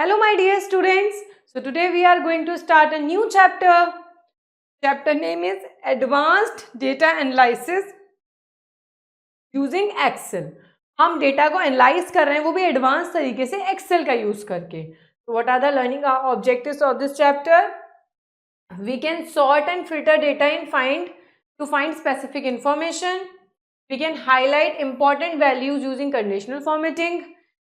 Hello my dear students. So today we are going to start a new chapter. Chapter name is Advanced Data Analysis Using Excel. हम data को analyse कर रहे हैं वो भी advance तरीके से एक्सेल का यूज करके. So what are the learning objectives of this chapter? We can sort and filter data to find specific information. We can highlight important values using conditional formatting.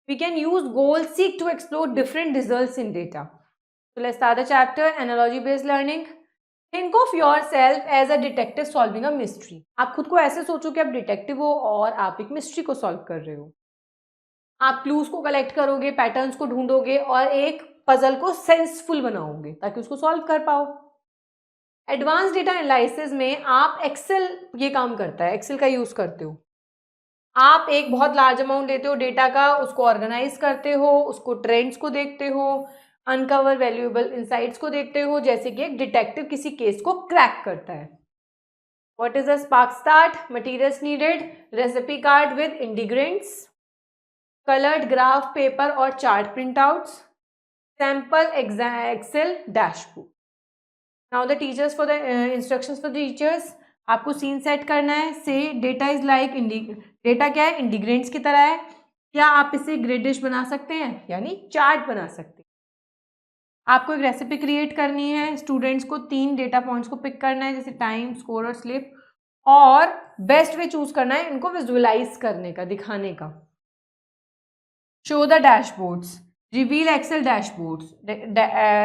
We can use goal seek to explore different results in data. So let's start the chapter, analogy based learning. Think of yourself as a detective solving a mystery. आप खुद को ऐसे सोचो कि आप detective हो और आप एक मिस्ट्री को सॉल्व कर रहे हो. आप क्लूज को कलेक्ट करोगे, पैटर्न्स को ढूंढोगे और एक पजल को सेंसफुल बनाओगे ताकि उसको सॉल्व कर पाओ. एडवांस डेटा एनालिसिस में आप एक्सेल ये काम करता है, एक्सेल का यूज करते हो. आप एक बहुत लार्ज अमाउंट लेते हो डेटा का, उसको ऑर्गेनाइज करते हो, उसको ट्रेंड्स को देखते हो, अनकवर वैल्यूएबल इनसाइट्स को देखते हो, जैसे कि एक डिटेक्टिव किसी केस को क्रैक करता है. What is a spark start? Materials needed, recipe card with ingredients, coloured graph paper और chart printouts, sample Excel dashboard. Now the teachers for the instructions for the teachers. आपको scene set करना है. से data is like data क्या है? इंटीग्रेंट्स की तरह है. क्या आप इसे ग्रिड डिश बना सकते हैं, यानी चार्ट बना सकते हैं. आपको एक रेसिपी क्रिएट करनी है. स्टूडेंट्स को 3 डेटा पॉइंट्स को पिक करना है, जैसे टाइम, स्कोर और स्लिप, और बेस्ट वे चूज करना है इनको विजुअलाइज करने का, दिखाने का. Show the dashboards, reveal excel dashboards.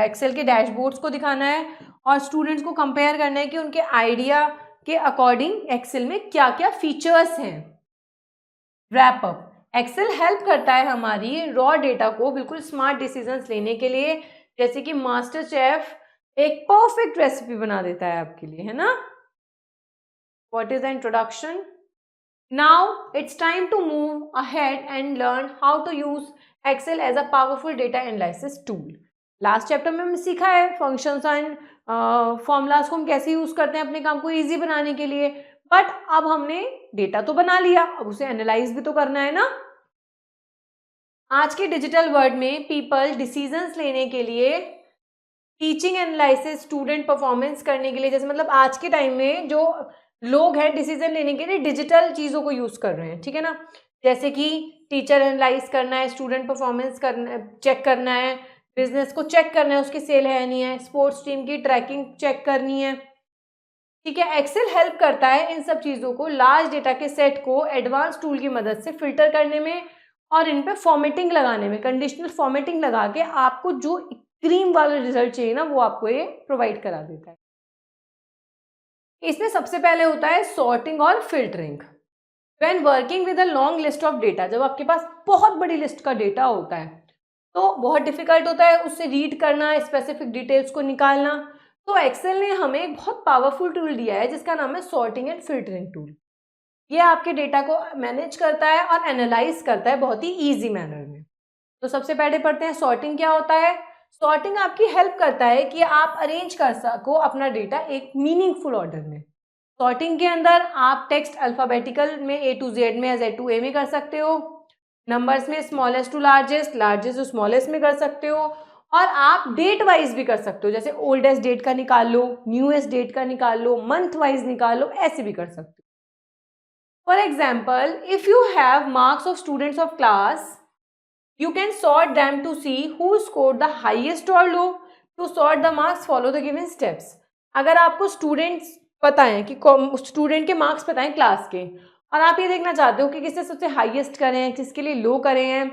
Excel के डैशबोर्ड्स को दिखाना है और स्टूडेंट्स को कंपेयर करना है कि उनके आइडिया के अकॉर्डिंग एक्सेल में क्या क्या फीचर्स हैं. Wrap up. एक्सेल हेल्प करता है हमारी रॉ डेटा को बिल्कुल स्मार्ट डिसीजंस लेने के लिए, जैसे कि मास्टर शेफ एक परफेक्ट रेसिपी बना देता है आपके लिए, है ना. What is the introduction? Now it's time to move ahead and learn how to use excel as a powerful data analysis tool. Last chapter में हमने सीखा है फंक्शंस एंड फॉर्मूलाज को हम कैसे यूज करते हैं अपने काम को इजी बनाने के लिए. बट अब हमने डेटा तो बना लिया, अब उसे एनालाइज भी तो करना है ना. आज के डिजिटल वर्ल्ड में पीपल डिसीजंस लेने के लिए, टीचिंग एनालिसिस, स्टूडेंट परफॉर्मेंस करने के लिए, जैसे मतलब आज के टाइम में जो लोग हैं डिसीजन लेने के लिए डिजिटल चीज़ों को यूज़ कर रहे हैं, ठीक है ना. जैसे कि टीचर एनालाइज करना है, स्टूडेंट परफॉर्मेंस करना, चेक करना है, बिजनेस को चेक करना है उसकी सेल है नहीं है, स्पोर्ट्स टीम की ट्रैकिंग चेक करनी है, ठीक है. एक्सेल हेल्प करता है इन सब चीज़ों को, लार्ज डेटा के सेट को एडवांस टूल की मदद से फिल्टर करने में और इन पे फॉर्मेटिंग लगाने में, कंडीशनल फॉर्मेटिंग लगा के आपको जो क्रीम वाला रिजल्ट चाहिए ना वो आपको ये प्रोवाइड करा देता है. इसमें सबसे पहले होता है सॉर्टिंग और filtering. When working with a long list of data, जब आपके पास बहुत बड़ी लिस्ट का डेटा होता है तो बहुत डिफिकल्ट होता है उससे रीड करना, स्पेसिफिक डिटेल्स को निकालना. तो एक्सेल ने हमें एक बहुत पावरफुल टूल दिया है जिसका नाम है सॉर्टिंग एंड फिल्टरिंग टूल. ये आपके डेटा को मैनेज करता है और एनालाइज करता है बहुत ही ईजी मैनर में. तो सबसे पहले पढ़ते हैं सॉर्टिंग क्या होता है. सॉर्टिंग आपकी हेल्प करता है कि आप अरेंज कर सको अपना डेटा एक मीनिंगफुल ऑर्डर में. सॉर्टिंग के अंदर आप टेक्स्ट अल्फाबेटिकल में A to Z में या Z to A में कर सकते हो, नंबर्स में smallest to largest, largest to smallest में कर सकते हो, और आप डेट वाइज भी कर सकते हो, जैसे ओल्डेस्ट डेट का निकाल लो, न्यूएस्ट डेट का निकाल लो, मंथ वाइज निकाल लो, ऐसे भी कर सकते हो. For example, if you have marks of students of class, you can sort them to see who scored the highest or low. To sort the marks, follow the given steps. अगर आपको students पता है कि student के marks पता है class के, और आप ये देखना चाहते हो कि किसने सबसे हाईएस्ट करे हैं, किसके लिए लो करे हैं,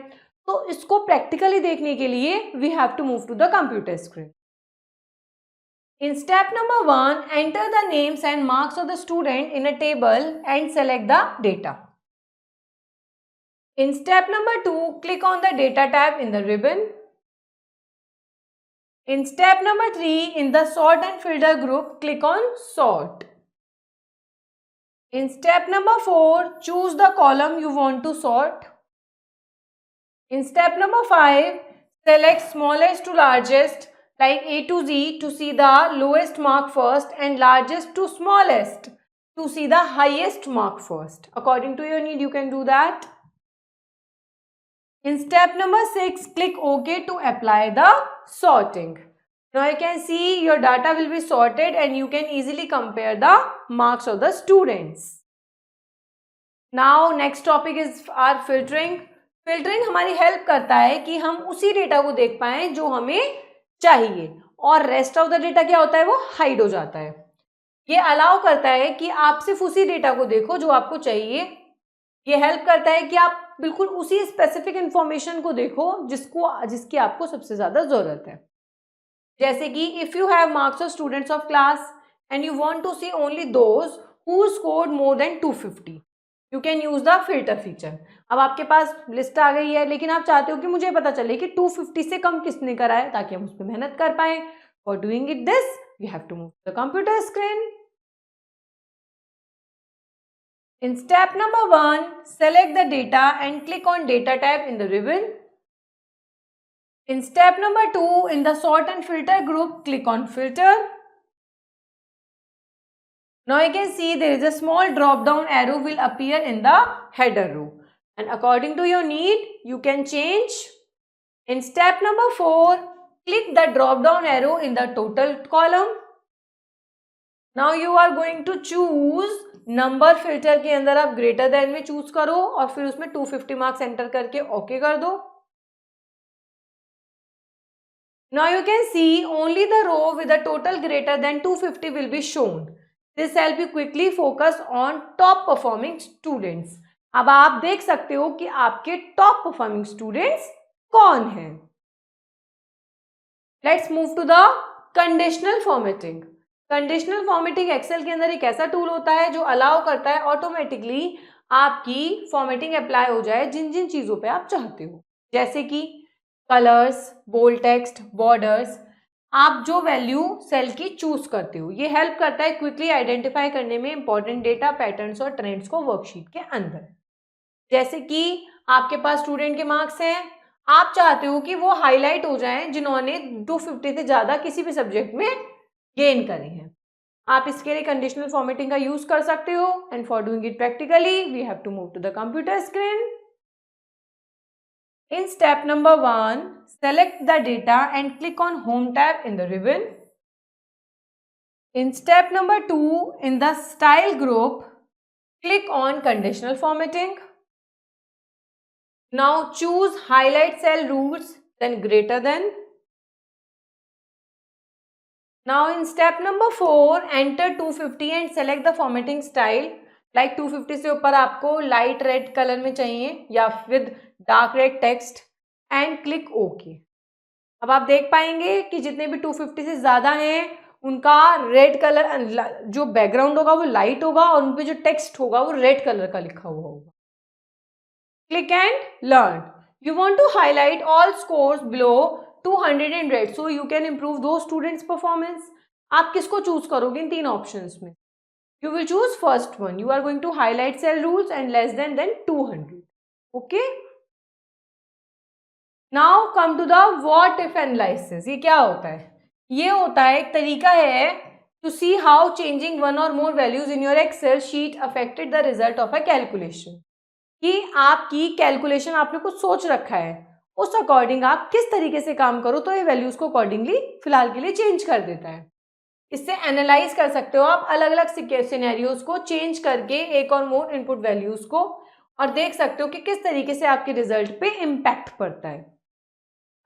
तो इसको प्रैक्टिकली देखने के लिए we have to move to the computer screen. In step number 1, enter the names and marks of the student in a table and select the data. In step number 2, click on the data tab in the ribbon. In step number 3, in the sort and filter group, click on sort. In step number 4, choose the column you want to sort. In step number 5, select smallest to largest like A to Z to see the lowest mark first and largest to smallest to see the highest mark first. According to your need, you can do that. In step number 6, click OK to apply the sorting. Now you can see your data will be sorted and you can easily compare the marks of the students. Now next topic is our filtering. Filtering हमारी help करता है कि हम उसी data को देख पाएं जो हमें चाहिए और रेस्ट ऑफ द डेटा क्या होता है, वो हाइड हो जाता है. ये अलाउ करता है कि आप सिर्फ उसी डेटा को देखो जो आपको चाहिए. ये हेल्प करता है कि आप बिल्कुल उसी स्पेसिफिक इंफॉर्मेशन को देखो जिसकी आपको सबसे ज्यादा जरूरत है. जैसे कि if you have marks of students of class and you want to see only those who scored more than 250, you can use the filter feature. अब आपके पास लिस्ट आ गई है लेकिन आप चाहते हो कि मुझे पता चले कि 250 से कम किसने करा है ताकि हम उस पर मेहनत कर पाए. For doing it this you have to move the computer screen. In step number 1, select the data and click on data tab in the ribbon. In step number 2, in the sort and filter group, click on filter. Now you can see there is a small drop down arrow will appear in the header row and according to your need you can change. In step number 4, click the drop down arrow in the total column. Now you are going to choose number filter के अंदर आप greater than में choose करो और फिर उसमें 250 marks enter करके okay कर दो. Now you can see only the row with the total greater than 250 will be shown. This help you quickly focus on top performing students. अब आप देख सकते हो कि आपके टॉप परफॉर्मिंग स्टूडेंट्स कौन हैं. Let's move to the conditional formatting. Conditional formatting excel के अंदर एक ऐसा टूल होता है जो अलाउ करता है ऑटोमेटिकली आपकी फॉर्मेटिंग अप्लाई हो जाए जिन जिन चीजों पे आप चाहते हो, जैसे कि कलर्स, बोल्ड टेक्स्ट, बॉर्डर्स. आप जो वैल्यू सेल की चूज करते हो ये हेल्प करता है क्विकली आइडेंटिफाई करने में इंपॉर्टेंट डेटा, पैटर्न्स और ट्रेंड्स को वर्कशीट के अंदर. जैसे कि आपके पास स्टूडेंट के मार्क्स हैं, आप चाहते हो कि वो हाईलाइट हो जाएं जिन्होंने 250 से ज्यादा किसी भी सब्जेक्ट में गेन करे हैं. आप इसके लिए कंडीशनल फॉर्मेटिंग का यूज कर सकते हो. And for doing it practically we have to move to the computer screen. In step number 1, select the data and click on Home tab in the ribbon. In step number 2, in the Style group, click on Conditional Formatting. Now choose Highlight Cell Rules, then Greater Than. Now in step number 4, enter 250 and select the formatting style. Like 250 से ऊपर आपको light red colour में चाहिए या with dark red text and click okay. अब आप देख पाएंगे कि जितने भी 250 से ज्यादा हैं उनका रेड कलर, जो बैकग्राउंड होगा वो लाइट होगा और उन पे जो टेक्स्ट होगा वो रेड कलर का लिखा हुआ होगा. Click and learn. You want to highlight all scores below 200 in red so you can improve those students performance. आप किसको चूज करोगे इन तीन ऑप्शंस में? You will choose first one. You are going to highlight cell rules and less than 200. Okay. Now come to the what if analysis. ये क्या होता है? ये होता है एक तरीका है to see how changing one or more values in your Excel sheet affected the result of a calculation. कि आपकी कैलकुलेशन आपने कुछ सोच रखा है, उस अकॉर्डिंग आप किस तरीके से काम करो तो ये वैल्यूज को अकॉर्डिंगली फिलहाल के लिए चेंज कर देता है. इससे एनालाइज कर सकते हो आप अलग अलग सिनेरियोज को चेंज करके एक और मोर इनपुट वैल्यूज को और देख सकते हो कि किस तरीके से आपके रिजल्ट पे इम्पैक्ट पड़ता है.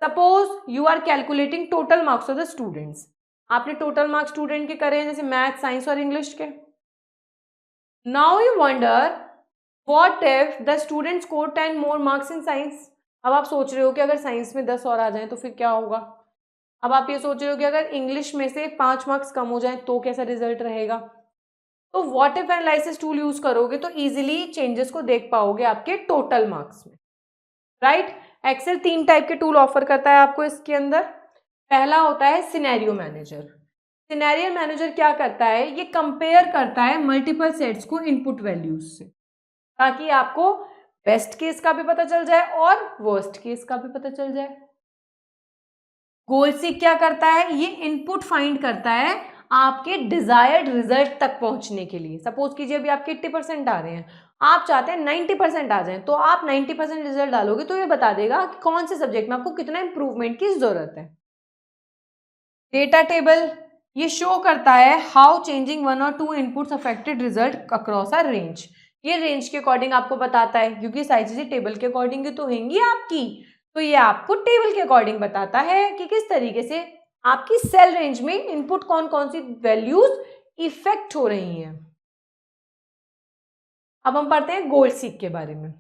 Suppose you are calculating total marks of the students. आपने टोटल मार्क्स स्टूडेंट के करे हैं जैसे मैथ, साइंस और इंग्लिश के. Now you wonder what if the student score 10 more marks in science. अब आप सोच रहे हो कि अगर साइंस में 10 और आ जाए तो फिर क्या होगा. अब आप ये सोच रहे हो कि अगर इंग्लिश में से 5 मार्क्स कम हो जाए तो कैसा रिजल्ट रहेगा. तो what if analysis tool use करोगे तो इजीली चेंजेस को देख पाओगे आपके टोटल मार्क्स में. राइट. एक्सेल 3 टाइप के टूल ऑफर करता है आपको इसके अंदर. पहला होता है सिनेरियो मैनेजर. सिनेरियो मैनेजर क्या करता है, ये कंपेयर करता है मल्टीपल सेट्स को इनपुट वैल्यूज से ताकि आपको बेस्ट केस का भी पता चल जाए और वर्स्ट केस का भी पता चल जाए. गोल सीक क्या करता है, ये इनपुट फाइंड करता है आपके डिजायर्ड रिजल्ट तक पहुंचने के लिए. सपोज कीजिए अभी आपके 80% आ रहे हैं, आप चाहते हैं 90% आ जाए, तो आप 90% रिजल्ट डालोगे तो ये बता देगा कि कौन से सब्जेक्ट में आपको कितना इंप्रूवमेंट की जरूरत है। डेटा टेबल ये शो करता है हाउ चेंजिंग वन और to inputs affected result across a range. ये रेंज के अकॉर्डिंग आपको बताता है, क्योंकि सारी चीजें टेबल के अकॉर्डिंग तो होंगी आपकी, तो ये आपको टेबल के अकॉर्डिंग बताता है कि किस तरीके से आपकी सेल रेंज में इनपुट कौन कौन सी वैल्यूज इफेक्ट हो रही हैं। अब हम पढ़ते हैं गोल सीक के बारे में।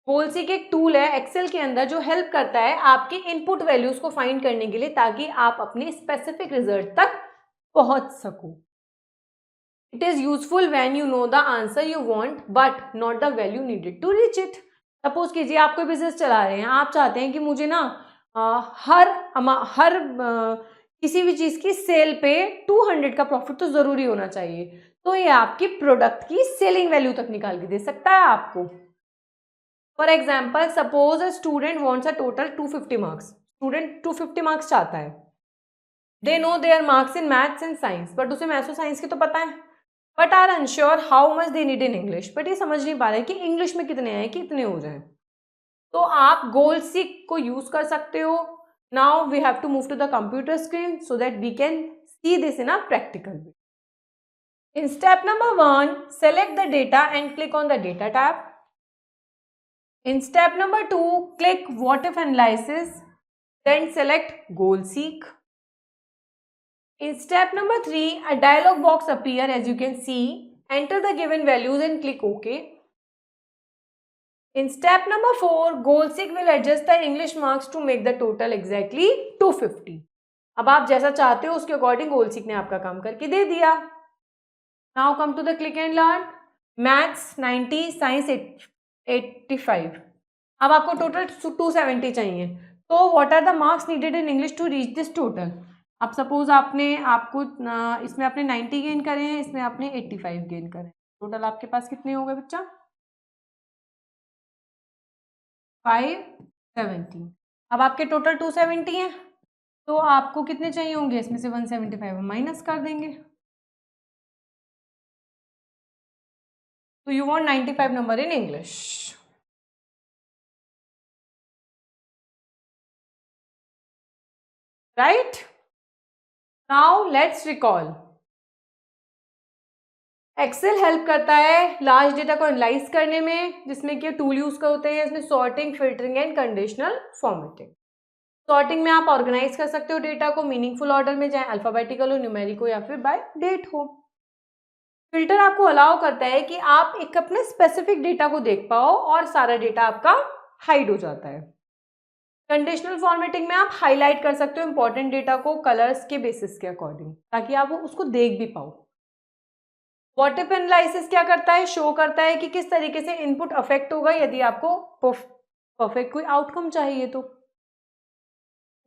गोल सीक एक टूल है एक्सेल के अंदर जो हेल्प करता है आपके इनपुट वैल्यूज को फाइंड करने के लिए, ताकि आप अपने स्पेसिफिक रिजल्ट तक पहुंच सको। It is useful when you know the answer you want but not the value needed to reach it. Suppose कीजिए आप कोई बिजनेस चला रहे हैं, आप चाहते हैं कि मुझे ना हर किसी भी चीज की सेल पे 200 का प्रॉफिट तो जरूरी होना चाहिए, तो ये आपकी प्रोडक्ट की सेलिंग वैल्यू तक निकाल के दे सकता है आपको। For example suppose a student wants a total 250 marks. Student 250 marks चाहता है। They know their marks in maths and science, but उसे मैथ्स और साइंस के तो पता है, but are unsure how much they need in English. But ये समझ नहीं पा रहे कि इंग्लिश में कितने आए कि इतने हो जाए। तो आप गोल सीक को यूज कर सकते हो। Now we have to move to the computer screen so that we can see this in a practical way. In step number 1, select the data and click on the data tab. In step number 2, click what if analysis, then select goal seek. In step number 3, a dialog box appear as you can see. Enter the given values and click OK. In step number 4, goal seek will adjust the English marks to make the total exactly 250. अब आप जैसा चाहते हो उसके according गोल seek ने आपका काम करके दे दिया। Now come to the click and learn. Maths 90, Science 85. अब आपको टोटल 270 चाहिए, तो what are the marks needed in English to reach this total. अब सपोज इसमें आपने 90 गेन करे हैं, इसमें आपने 85 गेन करे हैं, टोटल आपके पास कितने हो गए बच्चा? 570। अब आपके टोटल 270 हैं, तो आपको कितने चाहिए होंगे? इसमें से 175 हम माइनस कर देंगे। तो you want 95 number in English, right? Now let's recall. Excel help करता है लार्ज डेटा को एनालाइज करने में, जिसमें कि टूल यूज करते हैं इसमें sorting, filtering and conditional formatting. Sorting में आप ऑर्गेनाइज कर सकते हो डेटा को मीनिंगफुल ऑर्डर में, चाहे अल्फाबेटिकल हो, न्यूमेरिक हो या फिर बाय डेट हो। फिल्टर आपको अलाउ करता है कि आप एक अपने स्पेसिफिक डेटा को देख पाओ और सारा डेटा आपका हाइड हो जाता है। कंडीशनल फॉर्मेटिंग में आप हाईलाइट कर सकते हो इंपॉर्टेंट डेटा को कलर्स के बेसिस के अकॉर्डिंग, ताकि आप उसको देख भी पाओ। व्हाट इफ एनालिसिस क्या करता है? शो करता है कि किस तरीके से इनपुट अफेक्ट होगा यदि आपको परफेक्ट कोई आउटकम चाहिए तो।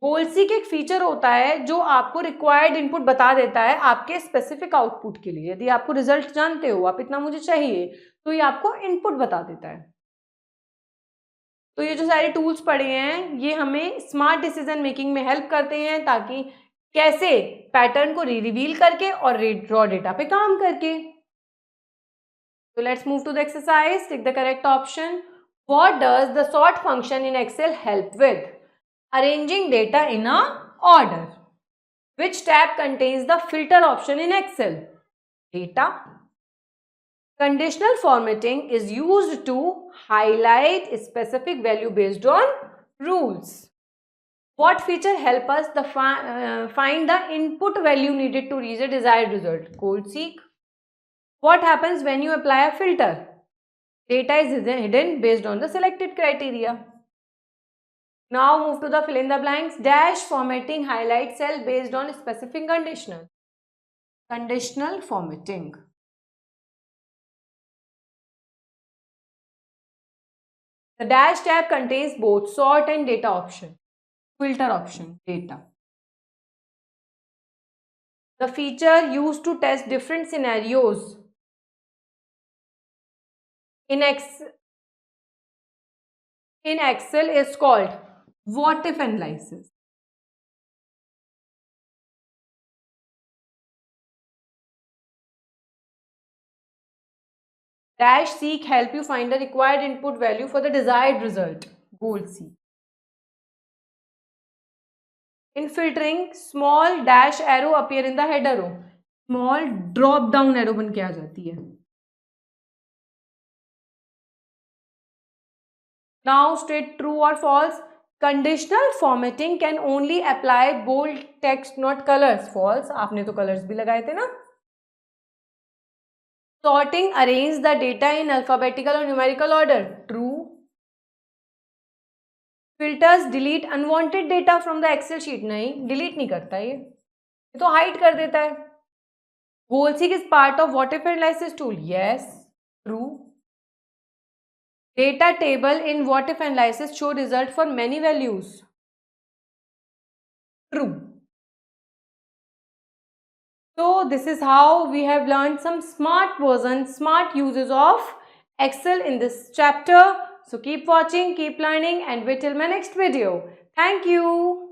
गोल सीक एक फीचर होता है जो आपको रिक्वायर्ड इनपुट बता देता है आपके स्पेसिफिक आउटपुट के लिए। यदि आपको रिजल्ट जानते हो, आप इतना मुझे चाहिए, तो ये आपको इनपुट बता देता है। तो ये जो सारे टूल्स पड़े हैं ये हमें स्मार्ट डिसीजन मेकिंग में हेल्प करते हैं, ताकि कैसे पैटर्न को रिवील करके और रॉ डेटा पे काम करके। So let's move to the exercise. Take the correct option. What does the sort function in Excel help with? Arranging data in a order. Which tab contains the filter option in Excel? Data. Conditional formatting is used to highlight a specific value based on rules. What feature help us find the input value needed to reach a desired result? Goal seek. What happens when you apply a filter? Data is hidden based on the selected criteria. Now move to the fill in the blanks. Dash formatting highlights cell based on specific conditional. Conditional formatting. The dash tab contains both sort and data option. Filter option, data. The feature used to test different scenarios in Excel is called what if analysis. Dash seek help you find the required input value for the desired result. Goal seek. In filtering, small dash arrow appear in the header row. Small drop down arrow बन के आ जाती है. Now state true or false. Conditional formatting can only apply bold text, not colors. False. आपने तो colors भी लगाए थे ना. Sorting arrange the data in alphabetical or numerical order. True. Filters delete unwanted data from the Excel sheet. नहीं, delete नहीं करता ये तो hide कर देता है. Goal seek is part of what if analysis tool. Yes. True. Data table in what if analysis show result for many values. True. So this is how we have learned some smart versions, smart uses of Excel in this chapter. So keep watching, keep learning, and wait till my next video. Thank you.